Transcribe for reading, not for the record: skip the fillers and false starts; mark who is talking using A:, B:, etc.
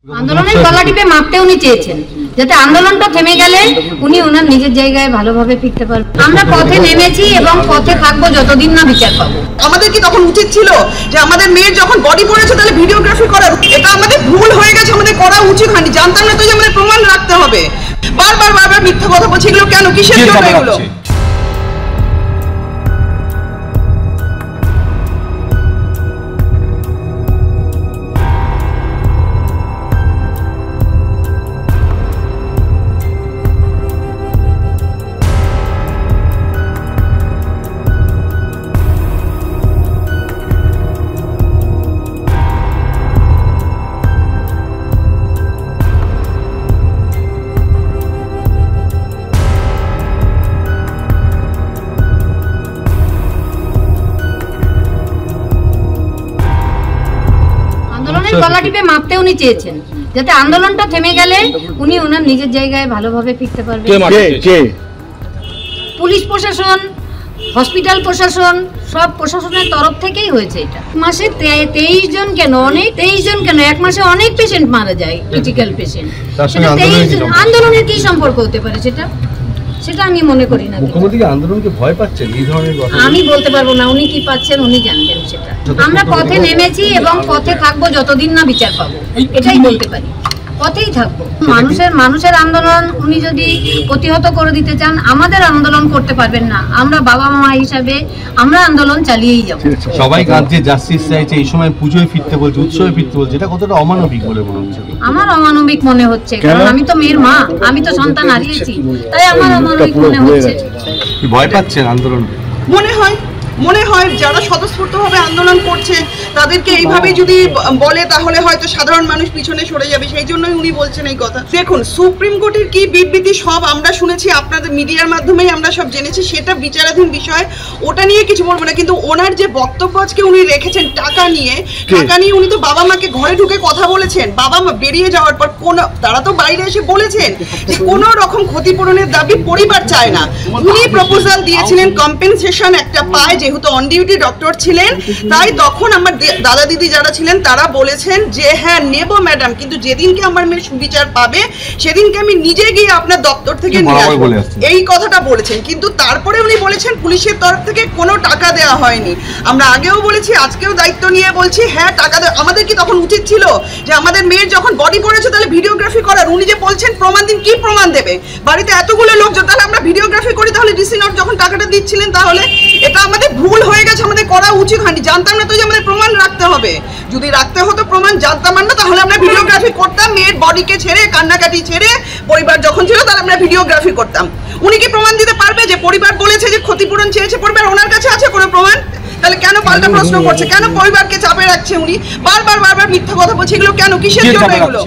A: আন্দোলনের গলা টিপে মাপতে উনি চেয়েছেন, যাতে আন্দোলনটা থেমে গেলে উনি ওনার নিজের জায়গায় ভালোভাবে ফিরতে পারবেন। আমরা পথে নেমেছি এবং পথে থাকবো যতদিন না বিচার পাবো।
B: আমাদের কি তখন উচিত ছিল যে আমাদের মেয়ের যখন বডি পড়েছে তাহলে ভিডিওগ্রাফি করার? এটা আমাদের ভুল হয়ে গেছে, আমাদের করা উচিত হয়নি। জানতাম না তো যে আমাদের প্রমাণ রাখতে হবে। বারবার মিথ্যা কথা বলছি, এগুলো কেন, কিসের জন্য এগুলো?
A: আন্দোলনের গলা টিপে মাপতে উনি চেয়েছেন, যাতে আন্দোলনটা থেমে গেলে উনি ওনার নিজের জায়গায় ভালোভাবে ফিরতে পারবেন। পুলিশ প্রশাসন, হসপিটাল প্রশাসন, সব প্রশাসনের তরফ থেকেই হয়েছে। এটা মাসে 23 জন কেন, অনেক 23 জন কেন, এক মাসে অনেক পেশেন্ট মারা যায়, ক্রিটিক্যাল পেশেন্ট। আন্দোলনের কি সম্পর্ক হতে পারে সেটা আমি মনে করি না।
C: মুখ্যমন্ত্রী আন্দোলনকে ভয় পাচ্ছেন এই ধরনের কথা? আমি
A: বলতে পারবো না, উনি কি পাচ্ছেন উনি জানবেন সেটা। আমরা পথে নেমেছি এবং পথে থাকবো যতদিন না বিচার পাবো, এটাই বলতে পারি। পথেই থাকবো। মানুষের আন্দোলন উনি যদি প্রতিহত করে দিতে চান, আমাদের আন্দোলন করতে পারবেন না। আমরা বাবা মা হিসাবে আমরা আন্দোলন চালিয়েই যাবো।
C: সবাই রাজ্যে জাস্টিস চাইছে, এই সময় পুজোয় ফিরতে বলছে, উৎসবে ফিরতে বলছে, এটা কতটা অমানবিক বলে মনে হচ্ছে?
A: আমার অমানবিক মনে হচ্ছে, কারণ আমি তো মেয়ের মা, আমি তো সন্তান হারিয়েছি, তাই আমার অমানবিক মনে হচ্ছে।
C: ভয় পাচ্ছেন আন্দোলন?
B: মনে হয় যারা স্বতঃস্ফূর্তভাবে আন্দোলন করছে তাদেরকে এইভাবে যদি বলে তাহলে হয়তো সাধারণ মানুষ পিছনে সরে যাবে, সেই জন্যই উনি বলছেন এই কথা। দেখুন, সুপ্রিম কোর্টের কি বিবৃতি সব আমরা শুনেছি, আপনাদের মিডিয়ার মাধ্যমেই আমরা সব জেনেছি, সেটা বিচারাধীন বিষয়, ওটা নিয়ে কিছু বলবো না। কিন্তু ওনার যে বক্তব্য আজকে উনি রেখেছেন টাকা নিয়ে উনি তো বাবা মাকে ঘরে ঢুকে কথা বলেছেন। বাবা মা বেরিয়ে যাওয়ার পর তারা তো বাইরে এসে বলেছেন যে কোনো রকম ক্ষতিপূরণের দাবি পরিবার চায় না। উনি প্রপোজাল দিয়েছিলেন কম্পেনসেশন একটা পায়, যেহেতু অন ডিউটি ডক্টর ছিলেন, তাই তখন আমার দাদা দিদি যারা ছিলেন তারা বলেছেন যে হ্যাঁ নেব ম্যাডাম, কিন্তু যেদিনকে আমার মেয়ে সুবিচার পাবে সেদিনকে আমি নিজে গিয়ে আপনার দপ্তর থেকে নিয়ে আসবো, এই কথাটা বলেছেন। কিন্তু তারপরে উনি বলেছেন পুলিশের তরফ থেকে কোনো টাকা দেওয়া হয়নি। আমরা আগেও বলেছি, আজকেও দায়িত্ব নিয়ে বলছি, হ্যাঁ টাকা দেওয়া। আমাদের কি তখন উচিত ছিল যে আমাদের মেয়ের যখন বডি পড়েছে তাহলে ভিডিওগ্রাফি করার? উনি যে বলছেন প্রমাণ দিন, কি প্রমাণ দেবে? বাড়িতে এতগুলো লোকজন, তাহলে আমরা ভিডিওগ্রাফি করি, তাহলে ডিসি নোট যখন টাকাটা দিচ্ছিলেন, তাহলে এটা আমাদের ভুল হয়ে গেছে, আমাদের করা উচিত হয়নি। জানতাম না তো যে আমাদের প্রমাণ রাখতে হবে। যদি রাখতে হতো প্রমাণ, জানতাম না, তাহলে আমরা ভিডিওগ্রাফি করতাম। মেয়ের বডিকে ছেড়ে, কান্নাকাটি ছেড়ে, পরিবার যখন ছিল তাহলে আমরা ভিডিওগ্রাফি করতাম। উনি কি প্রমাণ দিতে পারবে যে পরিবার বলেছে যে ক্ষতিপূরণ চেয়েছে পরিবার? ওনার কাছে আছে কোনো প্রমাণ? তাহলে কেন পাল্টা প্রশ্ন করছে? কেন পরিবারকে চাপে রাখছে উনি? বারবার মিথ্যা কথা বলছে, এগুলো কেন, কিসের জন্য এগুলো?